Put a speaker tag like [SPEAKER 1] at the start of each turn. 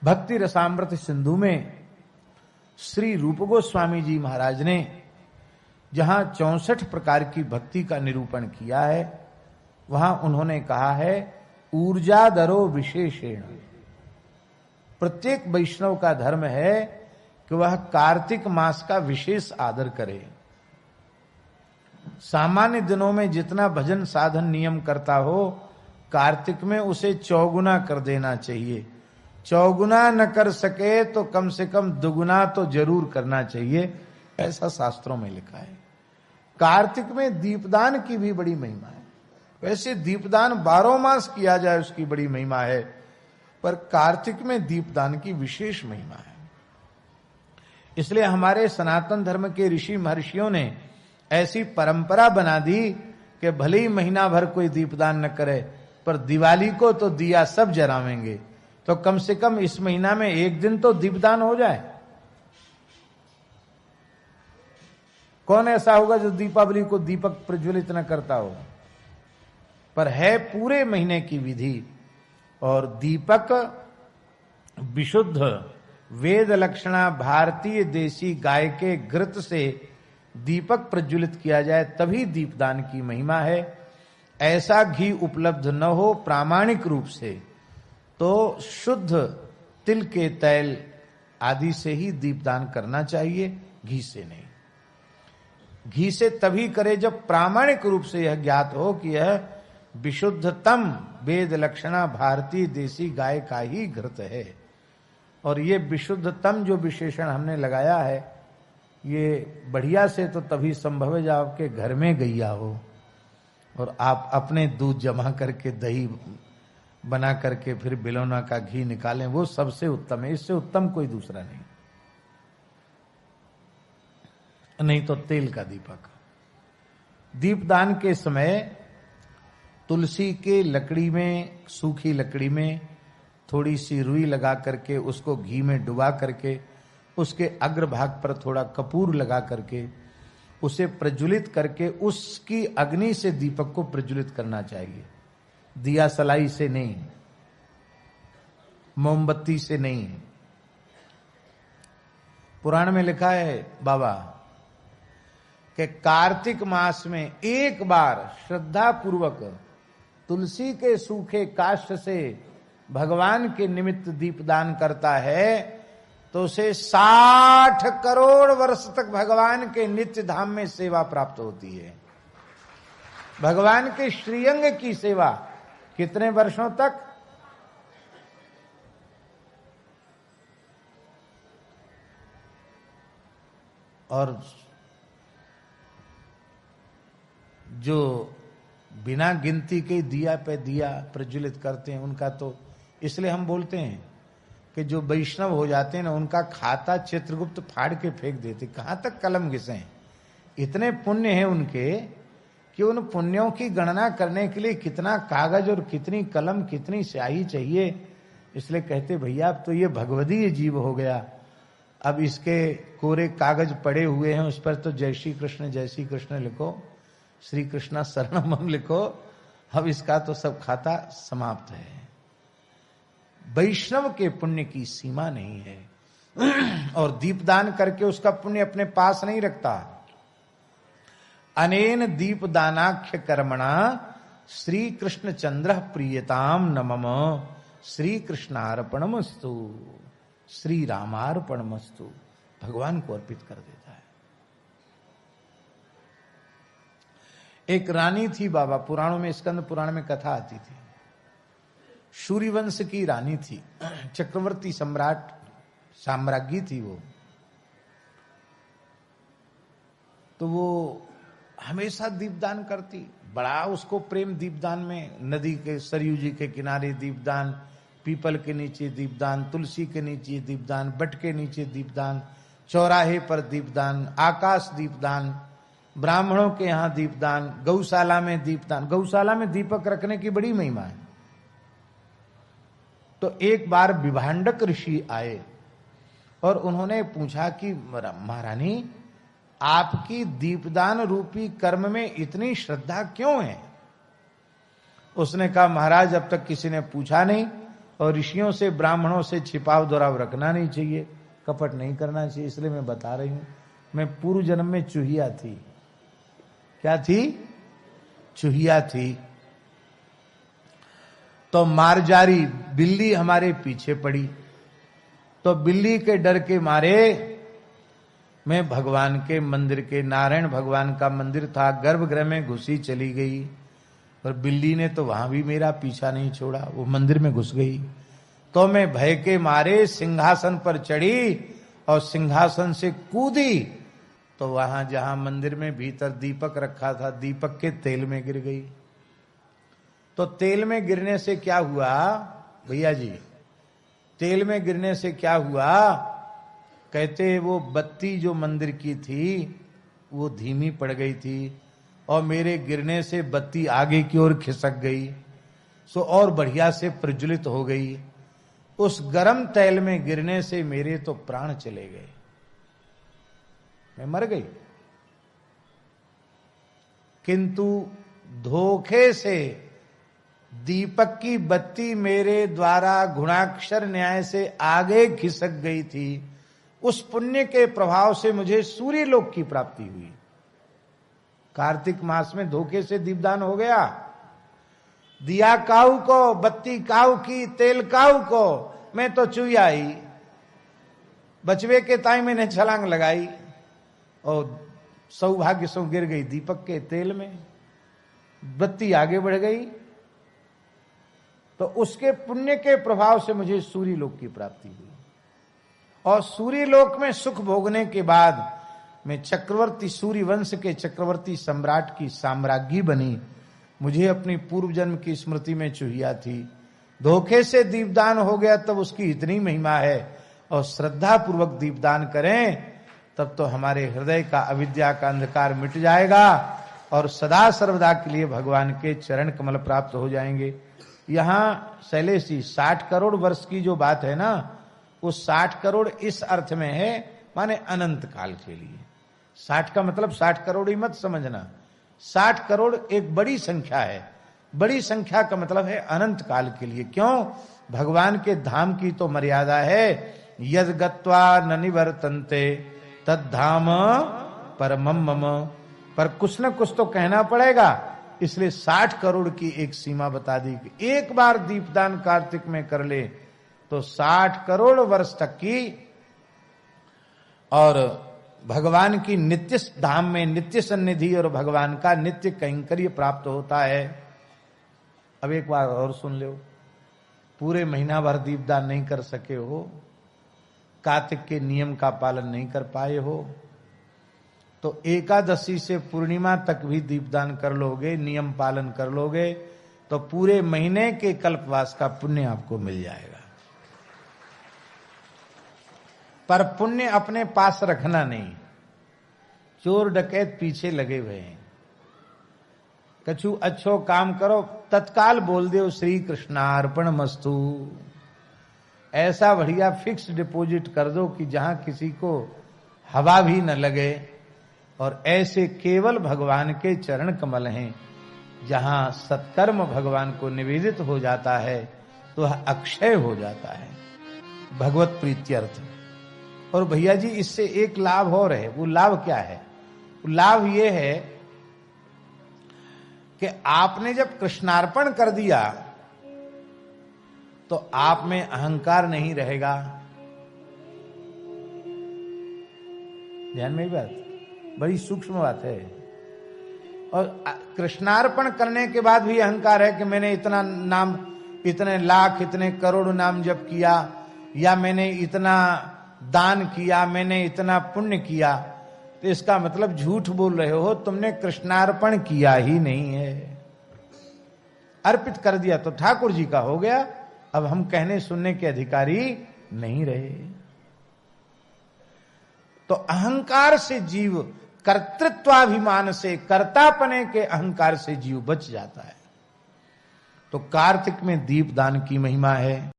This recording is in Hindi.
[SPEAKER 1] भक्ति रसामृत सिंधु में श्री रूप गोस्वामी जी महाराज ने जहां 64 प्रकार की भक्ति का निरूपण किया है, वहां उन्होंने कहा है ऊर्जा दरो विशेषेण। प्रत्येक वैष्णव का धर्म है कि वह कार्तिक मास का विशेष आदर करे। सामान्य दिनों में जितना भजन साधन नियम करता हो, कार्तिक में उसे चौगुना कर देना चाहिए। चौगुना न कर सके तो कम से कम दुगुना तो जरूर करना चाहिए, ऐसा शास्त्रों में लिखा है। कार्तिक में दीपदान की भी बड़ी महिमा है। वैसे दीपदान 12 मास किया जाए उसकी बड़ी महिमा है, पर कार्तिक में दीपदान की विशेष महिमा है। इसलिए हमारे सनातन धर्म के ऋषि महर्षियों ने ऐसी परंपरा बना दी कि भले ही महीना भर कोई दीपदान न करे, पर दिवाली को तो दिया सब जलावेंगे, तो कम से कम इस महीना में एक दिन तो दीपदान हो जाए। कौन ऐसा होगा जो दीपावली को दीपक प्रज्वलित न करता हो? पर है पूरे महीने की विधि। और दीपक विशुद्ध वेद लक्षणा भारतीय देसी गाय के घृत से दीपक प्रज्वलित किया जाए तभी दीपदान की महिमा है। ऐसा घी उपलब्ध न हो प्रामाणिक रूप से तो शुद्ध तिल के तैल आदि से ही दीपदान करना चाहिए, घी से नहीं। घी से तभी करे जब प्रामाणिक रूप से यह ज्ञात हो कि यह विशुद्धतम वेद लक्षणा भारतीय देसी गाय का ही घृत है। और ये विशुद्धतम जो विशेषण हमने लगाया है, ये बढ़िया से तो तभी संभव है जब आपके घर में गैया हो और आप अपने दूध जमा करके दही बना करके फिर बिलौना का घी निकालें, वो सबसे उत्तम है। इससे उत्तम कोई दूसरा नहीं। नहीं तो तेल का दीपक। दीपदान के समय तुलसी के लकड़ी में, सूखी लकड़ी में थोड़ी सी रुई लगा करके उसको घी में डुबा करके उसके अग्रभाग पर थोड़ा कपूर लगा करके उसे प्रज्वलित करके उसकी अग्नि से दीपक को प्रज्वलित करना चाहिए। दिया सलाई से नहीं, मोमबत्ती से नहीं। पुराण में लिखा है बाबा कि कार्तिक मास में एक बार श्रद्धा पूर्वक तुलसी के सूखे काष्ठ से भगवान के निमित्त दीपदान करता है तो उसे 60 करोड़ वर्ष तक भगवान के नित्य धाम में सेवा प्राप्त होती है। भगवान के श्रीअंग की सेवा कितने वर्षों तक? और जो बिना गिनती के दिया पे दिया प्रज्वलित करते हैं उनका तो, इसलिए हम बोलते हैं कि जो वैष्णव हो जाते हैं ना, उनका खाता चित्रगुप्त फाड़ के फेंक देते। कहां तक कलम घिसे। इतने पुण्य हैं उनके कि उन पुण्यों की गणना करने के लिए कितना कागज और कितनी कलम कितनी स्याही चाहिए। इसलिए कहते भैया अब तो ये भगवदीय जीव हो गया, अब इसके कोरे कागज पड़े हुए हैं, उस पर तो जय श्री कृष्ण लिखो, श्री कृष्णा शरणम लिखो, अब इसका तो सब खाता समाप्त है। वैष्णव के पुण्य की सीमा नहीं है और दीपदान करके उसका पुण्य अपने पास नहीं रखता। अनेन दीपदानाख्य कर्मणा श्री कृष्ण चंद्र प्रियताम नमम श्री कृष्णार्पणमस्तु श्री रामार्पणमस्तु, भगवान को अर्पित कर देता है। एक रानी थी बाबा, पुराणों में, स्कंद पुराण में कथा आती थी। सूर्यवंश की रानी थी, चक्रवर्ती सम्राट साम्राज्ञी थी वो। तो वो हमेशा दीपदान करती, बड़ा उसको प्रेम दीपदान में। नदी के सरयू जी के किनारे दीपदान, पीपल के नीचे दीपदान, तुलसी के नीचे दीपदान, बट के नीचे दीपदान, चौराहे पर दीपदान, आकाश दीपदान, ब्राह्मणों के यहां दीपदान, गौशाला में दीपदान। गौशाला में दीपक रखने की बड़ी महिमा है। तो एक बार विभांडक ऋषि आए और उन्होंने पूछा कि महारानी आपकी दीपदान रूपी कर्म में इतनी श्रद्धा क्यों है? उसने कहा महाराज अब तक किसी ने पूछा नहीं और ऋषियों से ब्राह्मणों से छिपाव दुराव रखना नहीं चाहिए, कपट नहीं करना चाहिए। इसलिए मैं बता रही हूं, मैं पूर्व जन्म में चूहिया थी। क्या थी? चूहिया थी। तो मारजारी बिल्ली हमारे पीछे पड़ी, तो बिल्ली के डर के मारे मैं भगवान के मंदिर के, नारायण भगवान का मंदिर था, गर्भगृह में घुसी चली गई। पर बिल्ली ने तो वहां भी मेरा पीछा नहीं छोड़ा, वो मंदिर में घुस गई। तो मैं भय के मारे सिंहासन पर चढ़ी और सिंहासन से कूदी, तो वहां जहां मंदिर में भीतर दीपक रखा था, दीपक के तेल में गिर गई। तो तेल में गिरने से क्या हुआ भैया जी? तेल में गिरने से क्या हुआ? कहते वो बत्ती जो मंदिर की थी वो धीमी पड़ गई थी, और मेरे गिरने से बत्ती आगे की ओर खिसक गई, सो और बढ़िया से प्रज्वलित हो गई। उस गरम तेल में गिरने से मेरे तो प्राण चले गए, मैं मर गई। किंतु धोखे से दीपक की बत्ती मेरे द्वारा गुणाक्षर न्याय से आगे खिसक गई थी। उस पुण्य के प्रभाव से मुझे सूर्य लोक की प्राप्ति हुई। कार्तिक मास में धोखे से दीपदान हो गया, दिया काऊ को, बत्ती काऊ की, तेल काऊ को, मैं तो चूया ही। बचवे के ताई मैंने छलांग लगाई और सौभाग्य से गिर गई दीपक के तेल में, बत्ती आगे बढ़ गई। तो उसके पुण्य के प्रभाव से मुझे सूर्य लोक की प्राप्ति हुई, और सूर्य लोक में सुख भोगने के बाद मैं चक्रवर्ती, सूर्य वंश के चक्रवर्ती सम्राट की साम्राज्ञी बनी। मुझे अपनी पूर्व जन्म की स्मृति में चूहिया थी, धोखे से दीपदान हो गया, तब उसकी इतनी महिमा है। और श्रद्धा पूर्वक दीपदान करें तब तो हमारे हृदय का अविद्या का अंधकार मिट जाएगा, और सदा सर्वदा के लिए भगवान के चरण कमल प्राप्त हो जाएंगे। यहां शैलेश जी 60 करोड़ वर्ष की जो बात है ना, वो 60 करोड़ इस अर्थ में है, माने अनंत काल के लिए। 60 का मतलब 60 करोड़ ही मत समझना, 60 करोड़ एक बड़ी संख्या है। बड़ी संख्या का मतलब है अनंत काल के लिए। क्यों? भगवान के धाम की तो मर्यादा है, यद गत्वा न निवर्तन्ते तद धाम परमम मम। पर कुछ न कुछ तो कहना पड़ेगा, इसलिए 60 करोड़ की एक सीमा बता दी कि एक बार दीपदान कार्तिक में कर ले तो 60 करोड़ वर्ष तक की, और भगवान की नित्य धाम में नित्य सन्निधि और भगवान का नित्य कैंकर्य प्राप्त होता है। अब एक बार और सुन लो, पूरे महीना भर दीपदान नहीं कर सके हो, कार्तिक के नियम का पालन नहीं कर पाए हो, तो एकादशी से पूर्णिमा तक भी दीपदान कर लोगे, नियम पालन कर लोगे, तो पूरे महीने के कल्पवास का पुण्य आपको मिल जाएगा। पर पुण्य अपने पास रखना नहीं, चोर डकैत पीछे लगे हुए हैं। कछु अच्छो काम करो, तत्काल बोल दो श्री कृष्णार्पण मस्तु। ऐसा बढ़िया फिक्स डिपॉजिट कर दो कि जहां किसी को हवा भी न लगे, और ऐसे केवल भगवान के चरण कमल हैं, जहां सत्कर्म भगवान को निवेदित हो जाता है तो वह अक्षय हो जाता है, भगवत प्रीत्यर्थ। और भैया जी इससे एक लाभ और है। वो लाभ क्या है? वो लाभ ये है कि आपने जब कृष्णार्पण कर दिया तो आप में अहंकार नहीं रहेगा। ध्यान में ही बात, बड़ी सूक्ष्म बात है। और कृष्णार्पण करने के बाद भी अहंकार है कि मैंने इतना नाम, इतने लाख, इतने करोड़ नाम जप किया, या मैंने इतना दान किया, मैंने इतना पुण्य किया, तो इसका मतलब झूठ बोल रहे हो, तुमने कृष्णार्पण किया ही नहीं है। अर्पित कर दिया तो ठाकुर जी का हो गया, अब हम कहने सुनने के अधिकारी नहीं रहे। तो अहंकार से जीव, कर्तृत्वाभिमान से, कर्तापने के अहंकार से जीव बच जाता है। तो कार्तिक में दीपदान की महिमा है।